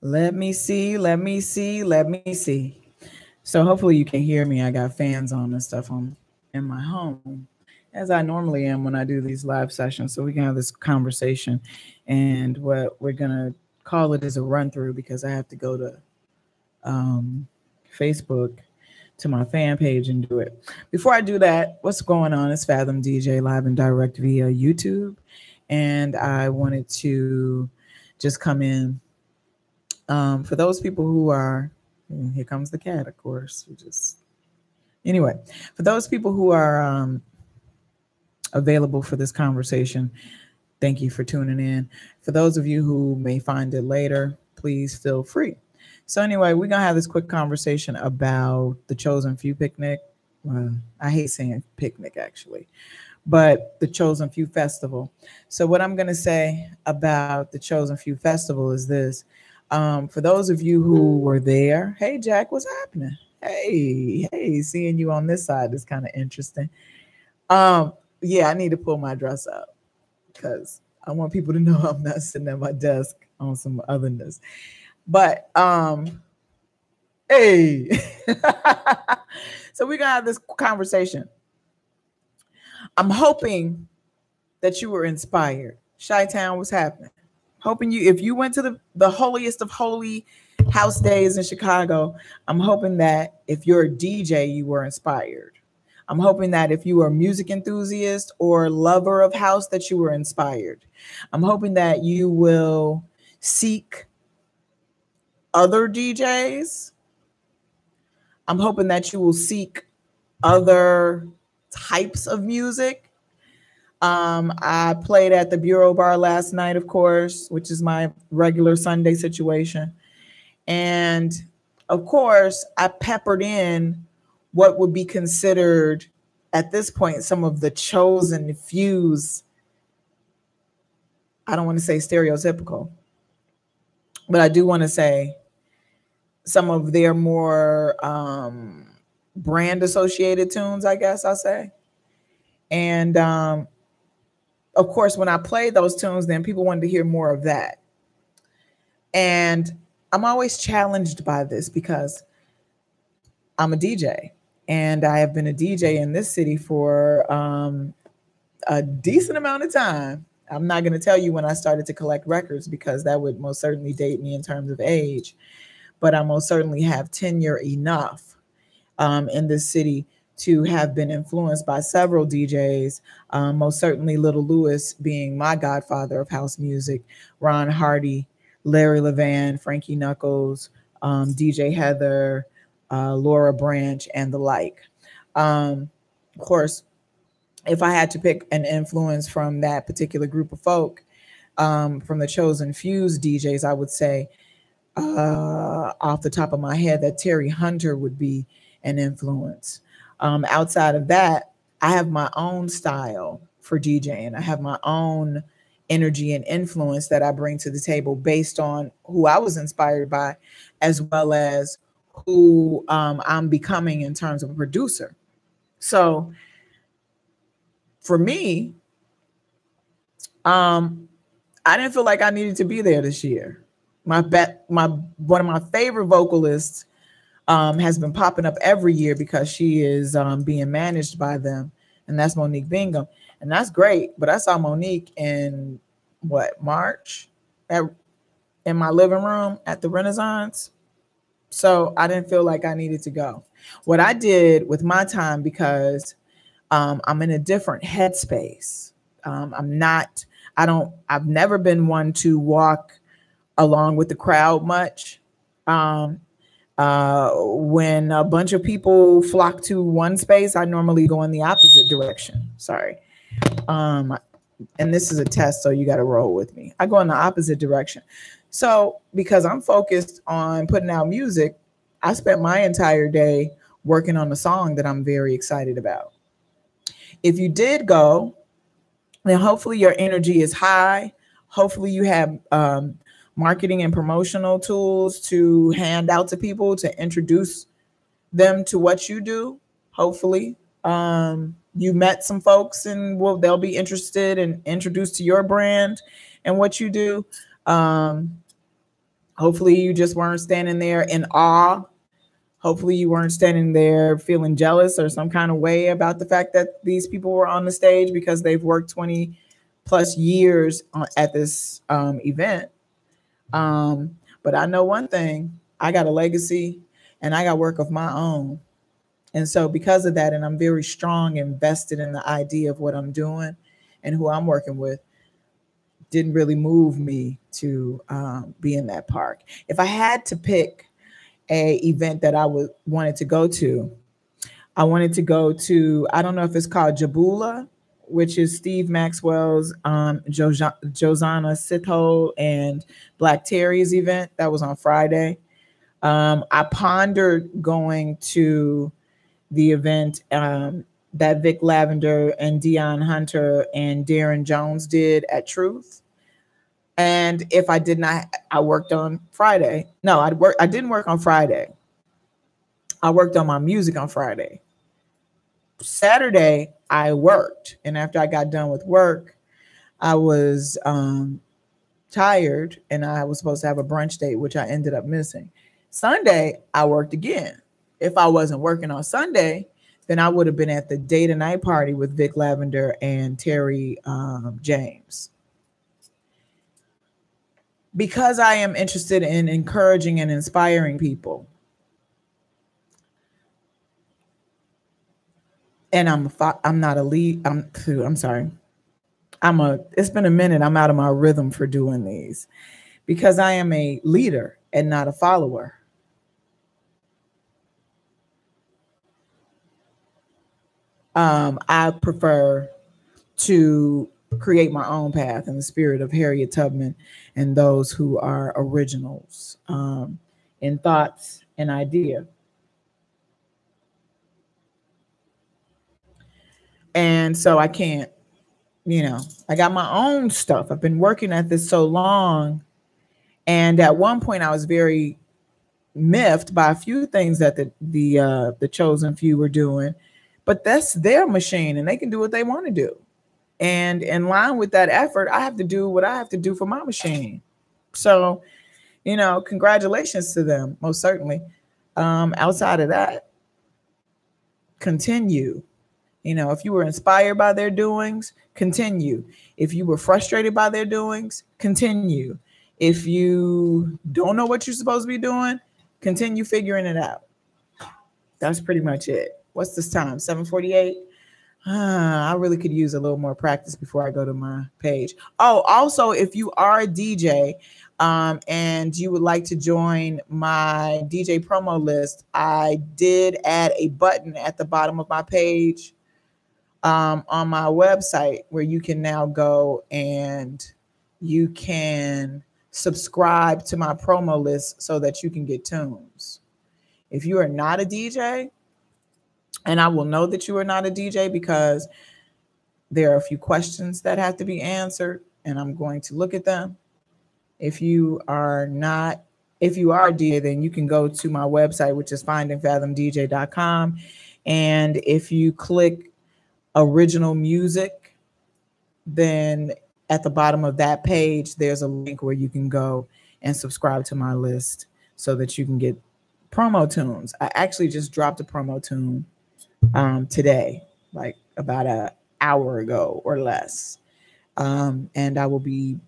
Let me see. Let me see. Let me see. So hopefully you can hear me. I got fans on and stuff on in my home, as I normally am when I do these live sessions. So we can have this conversation, and what we're gonna call it is a run through because I have to go to um, Facebook to my fan page and do it. Before I do that, what's going on? It's Fathom DJ live and direct via YouTube, and I wanted to just come in for those people who are. Here comes the cat, of course. We just anyway, for those people who are available for this conversation, thank you for tuning in. For those of you who may find it later, please feel free. So anyway, we're gonna have this quick conversation about the Chosen Few picnic. I hate saying picnic actually, but the Chosen Few Festival. So what I'm gonna say about the Chosen Few Festival is this: for those of you who were there, hey Jack, what's happening? Hey, seeing you on this side is kind of interesting. Um, yeah, I need to pull my dress up because I want people to know I'm not sitting at my desk on some otherness. But hey, so we're gonna have this conversation. I'm hoping that you were inspired. Chi-Town, what's happening? Hoping you, if you went to the holiest of holy house days in Chicago, I'm hoping that if you're a DJ, you were inspired. I'm hoping that if you are a music enthusiast or lover of house, that you were inspired. I'm hoping that you will seek other DJs. I'm hoping that you will seek other types of music. I played at the Bureau Bar last night, of course, which is my regular Sunday situation. And of course, I peppered in what would be considered at this point some of the chosen fews. I don't want to say stereotypical, but I do want to say some of their more brand associated tunes, I guess I'll say. And of course, when I played those tunes, then people wanted to hear more of that. And I'm always challenged by this because I'm a DJ and I have been a DJ in this city for a decent amount of time. I'm not going to tell you when I started to collect records because that would most certainly date me in terms of age, but I most certainly have tenure enough in this city to have been influenced by several DJs, most certainly Little Lewis being my godfather of house music, Ron Hardy, Larry Levan, Frankie Knuckles, DJ Heather, Laura Branch, and the like. Of course, if I had to pick an influence from that particular group of folk, from the Chosen Fews DJs, I would say off the top of my head that Terry Hunter would be an influence. Outside of that, I have my own style for DJing. I have my own energy and influence that I bring to the table based on who I was inspired by, as well as who I'm becoming in terms of a producer. So for me, um, I didn't feel like I needed to be there this year. My one of my favorite vocalists has been popping up every year because she is being managed by them, and that's Monique Bingham, and that's great. But I saw Monique in what March at, in my living room at the Renaissance, so I didn't feel like I needed to go. What I did with my time because I'm in a different headspace. I'm not. I don't. I've never been one to walk along with the crowd much. Um, when a bunch of people flock to one space, I normally go in the opposite direction. Sorry. Um, and this is a test, so you got to roll with me. I go in the opposite direction. So, because I'm focused on putting out music, I spent my entire day working on a song that I'm very excited about. If you did go, then hopefully your energy is high. Hopefully you have marketing and promotional tools to hand out to people to introduce them to what you do. Hopefully, you met some folks and will they'll be interested and introduced to your brand and what you do. Um, Hopefully you just weren't standing there in awe. Hopefully you weren't standing there feeling jealous or some kind of way about the fact that these people were on the stage because they've worked 20 plus years at this event. But I know one thing, I got a legacy and I got work of my own. And so because of that, and I'm very strong invested in the idea of what I'm doing and who I'm working with, didn't really move me to be in that park. If I had to pick a event that I wanted to go to, I wanted to go to, I don't know if it's called Jabula, which is Steve Maxwell's Josana Sitho and Black Terry's event. That was on Friday. I pondered going to the event that Vic Lavender and Dion Hunter and Darren Jones did at Truth. And if I did not, I worked on Friday. No, I didn't work on Friday. I worked on my music on Friday. Saturday, I worked. And after I got done with work, I was tired and I was supposed to have a brunch date, which I ended up missing. Sunday, I worked again. If I wasn't working on Sunday, then I would have been at the day to night party with Vic Lavender and Terry James. Because I am interested in encouraging and inspiring people, and I'm not a lead. I'm sorry. It's been a minute. I'm out of my rhythm for doing these because I am a leader and not a follower. I prefer to create my own path in the spirit of Harriet Tubman and those who are originals in thoughts and idea. And so I can't, I got my own stuff. I've been working at this so long. And at one point I was very miffed by a few things that the chosen few were doing, but that's their machine and they can do what they want to do. And in line with that effort, I have to do what I have to do for my machine. So, congratulations to them, most certainly. Outside of that, continue. If you were inspired by their doings, continue. If you were frustrated by their doings, continue. If you don't know what you're supposed to be doing, continue figuring it out. That's pretty much it. What's this time? 7:48? I really could use a little more practice before I go to my page. Oh, also, if you are a DJ and you would like to join my DJ promo list, I did add a button at the bottom of my page on my website where you can now go and you can subscribe to my promo list so that you can get tunes. If you are not a DJ, and I will know that you are not a DJ because there are a few questions that have to be answered, and I'm going to look at them. If you are a DJ, then you can go to my website, which is findingfathomdj.com. And if you click original music, then at the bottom of that page, there's a link where you can go and subscribe to my list so that you can get promo tunes. I actually just dropped a promo tune today, like about an hour ago or less. And I will be,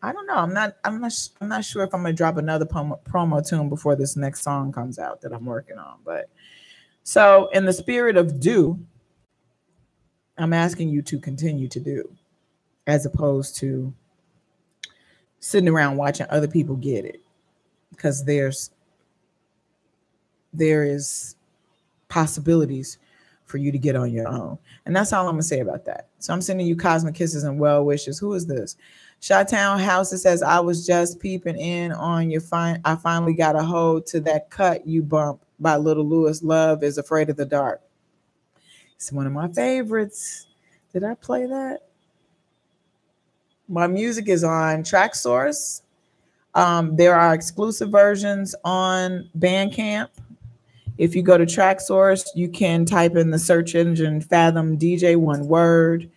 I don't know. I'm not sure if I'm going to drop another promo tune before this next song comes out that I'm working on. But so in the spirit of do, I'm asking you to continue to do as opposed to sitting around watching other people get it, because there is possibilities for you to get on your own. And that's all I'm going to say about that. So I'm sending you cosmic kisses and well wishes. Who is this? Chi-Town House, it says, I was just peeping in on your I finally got a hold to that cut you bump by Little Lewis. Love is Afraid of the Dark. It's one of my favorites. Did I play that? My music is on TrackSource. There are exclusive versions on Bandcamp. If you go to TrackSource, you can type in the search engine Fathom DJ, one word,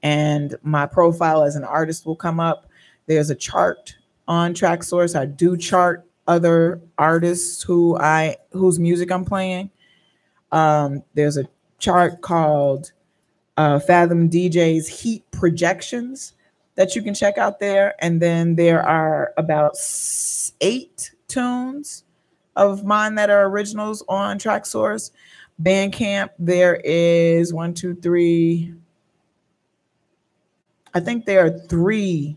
and my profile as an artist will come up. There's a chart on TrackSource. I do chart other artists whose music I'm playing. There's a chart called Fathom DJ's Heat Projections that you can check out there. And then there are about 8 tunes of mine that are originals on TrackSource. Bandcamp, there is 1, 2, 3. I think there are 3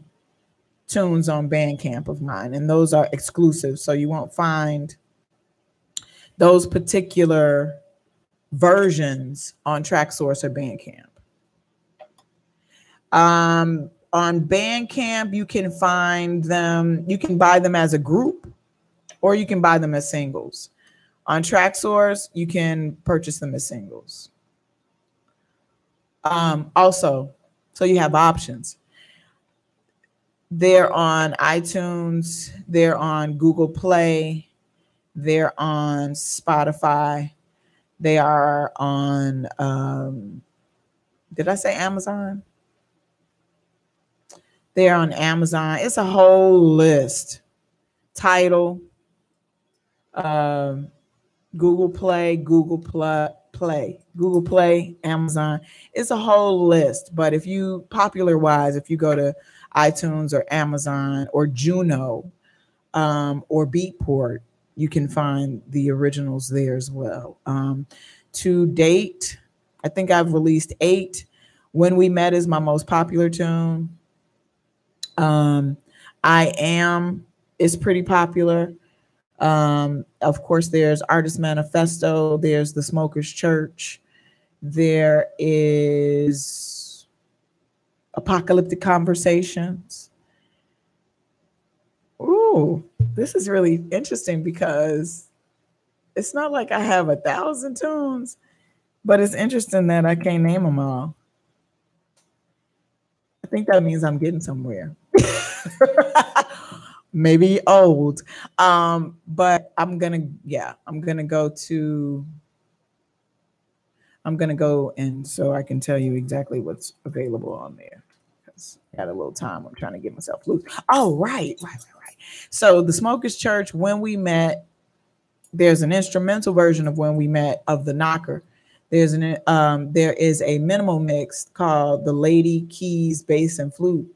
tunes on Bandcamp of mine, and those are exclusive. So you won't find those particular versions on TrackSource or Bandcamp. On Bandcamp, you can find them, you can buy them as a group, or you can buy them as singles. On TrackSource, you can purchase them as singles. Also, so you have options. They're on iTunes, they're on Google Play, they're on Spotify, they are on, did I say Amazon? They're on Amazon. It's a whole list. Tidal, Google Play, Amazon. It's a whole list. But if you, popular wise, if you go to iTunes or Amazon or Juno or Beatport, you can find the originals there as well. To date, I think I've released 8. When We Met is my most popular tune. I Am is pretty popular. Of course, there's Artist Manifesto. There's The Smokers Church. There is Apocalyptic Conversations. Ooh, this is really interesting because it's not like I have 1,000 tunes, but it's interesting that I can't name them all. I think that means I'm getting somewhere. Maybe old. But I'm gonna go and so I can tell you exactly what's available on there. Because I got a little time. I'm trying to get myself loose. Oh, right. So The Smokers Church, When We Met, there's an instrumental version of When We Met of The Knocker. There is a minimal mix called The Lady Keys Bass and Flute,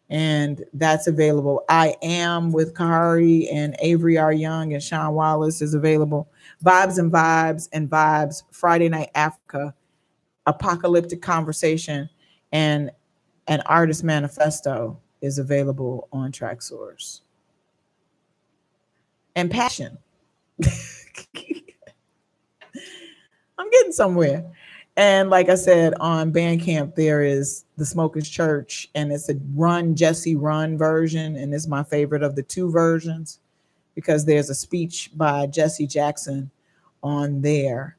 and that's available. I Am with Kahari and Avery R. Young and Sean Wallace is available. Vibes and Vibes, Friday Night Africa, Apocalyptic Conversation, and an Artist Manifesto is available on TrackSource. And Passion. I'm getting somewhere. And like I said, on Bandcamp, there is The Smokers Church, and it's a Jesse Run version, and it's my favorite of the 2 versions because there's a speech by Jesse Jackson on there.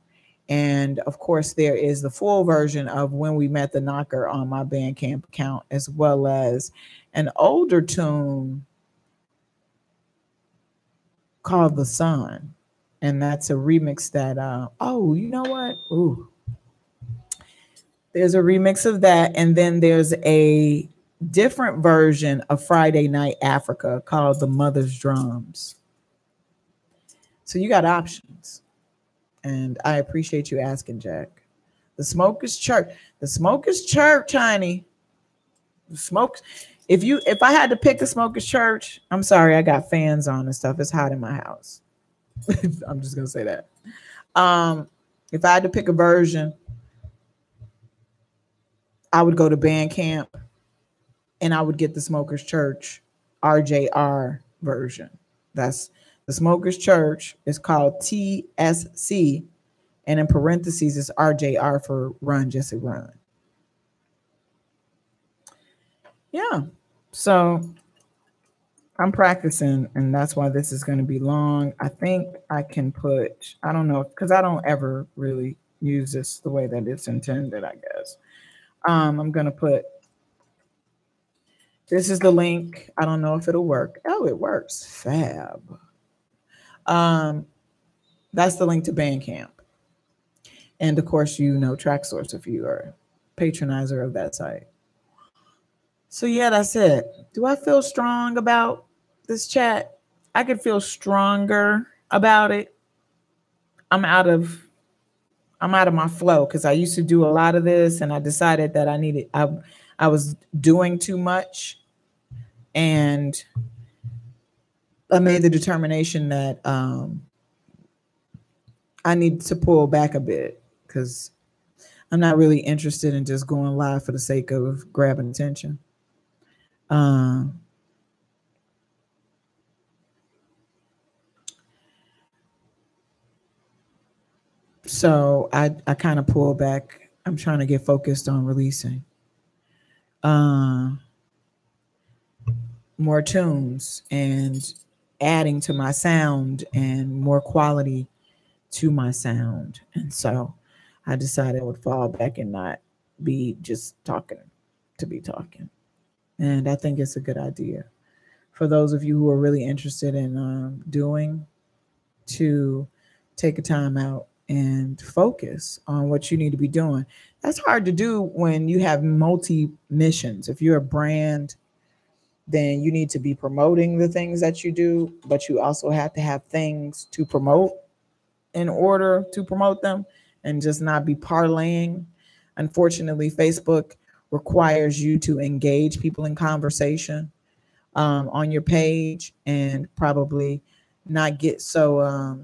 And of course, there is the full version of When We Met, The Knocker on my Bandcamp account, as well as an older tune called The Sun. And that's a remix that, oh, you know what? Ooh. There's a remix of that. And then there's a different version of Friday Night Africa called The Mother's Drums. So you got options. And I appreciate you asking, Jack. The Smokers Church, honey. The Smokers. If I had to pick a Smokers Church, I'm sorry, I got fans on and stuff. It's hot in my house. I'm just gonna say that. If I had to pick a version, I would go to Bandcamp and I would get the Smokers Church RJR version. That's the Smokers Church. It's called TSC, and in parentheses is RJR for Run Jesse Run. Yeah, so I'm practicing, and that's why this is going to be long. I think I can put, I don't know, because I don't ever really use this the way that it's intended, I guess. I'm going to put, this is the link. I don't know if it'll work. Oh, it works. Fab. That's the link to Bandcamp. And of course, you know TrackSource if you are a patronizer of that site. So yeah, that's it. Do I feel strong about this chat, I could feel stronger about it. I'm out of my flow because I used to do a lot of this, and I decided that I was doing too much, and I made the determination that I need to pull back a bit because I'm not really interested in just going live for the sake of grabbing attention. So I kind of pull back. I'm trying to get focused on releasing more tunes and adding to my sound and more quality to my sound. And so I decided I would fall back and not be just talking to be talking. And I think it's a good idea for those of you who are really interested in doing, to take a time out and focus on what you need to be doing. That's hard to do when you have multi missions. If you're a brand, then you need to be promoting the things that you do, but you also have to have things to promote in order to promote them and just not be parlaying. Unfortunately, Facebook requires you to engage people in conversation on your page and probably not get so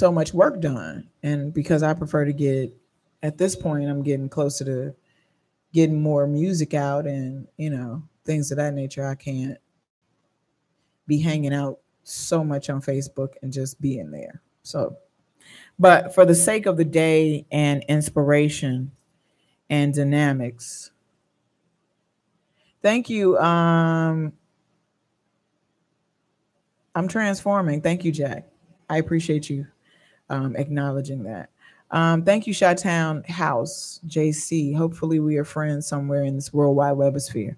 much work done. And because I prefer to get, at this point, I'm getting closer to getting more music out and, things of that nature. I can't be hanging out so much on Facebook and just being there. So, but for the sake of the day and inspiration and dynamics, thank you. I'm transforming. Thank you, Jack. I appreciate you acknowledging that. Thank you, Chi-Town House, JC. Hopefully we are friends somewhere in this worldwide webosphere.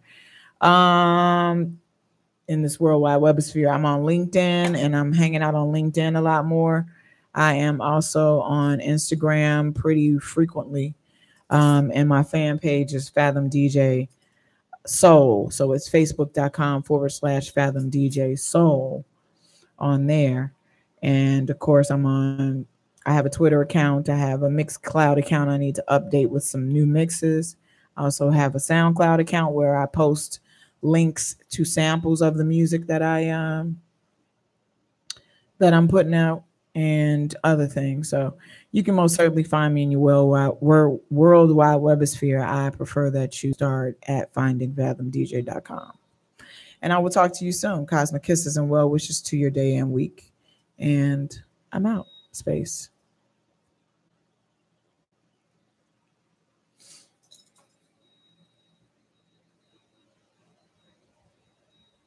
In this worldwide webosphere, I'm on LinkedIn and I'm hanging out on LinkedIn a lot more. I am also on Instagram pretty frequently. And my fan page is Fathom DJ Soul. So it's facebook.com/Fathom DJ Soul on there. And of course, I have a Twitter account. I have a Mixcloud account I need to update with some new mixes. I also have a SoundCloud account where I post links to samples of the music that I'm putting out and other things. So you can most certainly find me in your worldwide webosphere. I prefer that you start at findingfathoMDJ.com. And I will talk to you soon. Cosmic kisses and well wishes to your day and week. And I'm out. Space.